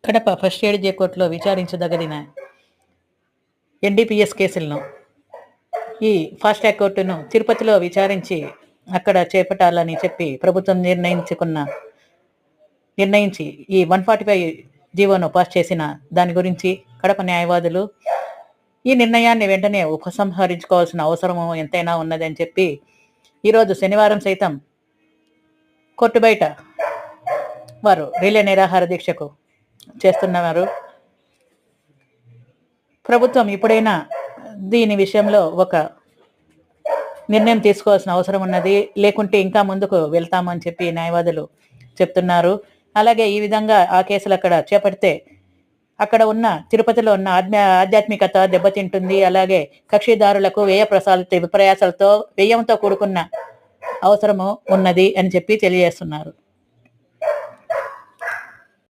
Kadapa first ఏడీ కోర్టులో విచారించదగిన NDPS కేసులను ఈ ఫాస్ట్ ట్రాక్ కోర్టును తిరుపతిలో విచారించి అక్కడ చేపట్టాలని చెప్పి ప్రభుత్వం నిర్ణయించి ఈ 145 జీవోను పాస్ చేసిన దాని గురించి కడప న్యాయవాదులు ఈ నిర్ణయాన్ని వెంటనే ఉపసంహరించుకోవాల్సిన అవసరము ఎంతైనా ఉన్నదని చెప్పి ఈరోజు శనివారం సైతం కోర్టు బయట వారు రిలే నిరాహార దీక్షకు చేస్తున్నారు. ప్రభుత్వం ఇప్పుడైనా దీని విషయంలో ఒక నిర్ణయం తీసుకోవాల్సిన అవసరం ఉన్నది, లేకుంటే ఇంకా ముందుకు వెళ్తామని చెప్పి న్యాయవాదులు చెప్తున్నారు. అలాగే ఈ విధంగా ఆ కేసులు అక్కడ చేపడితే అక్కడ ఉన్న తిరుపతిలో ఉన్న ఆధ్యాత్మికత దెబ్బతింటుంది. అలాగే కక్షిదారులకు వ్యయంతో కూడుకున్న అవసరము ఉన్నది అని చెప్పి తెలియజేస్తున్నారు.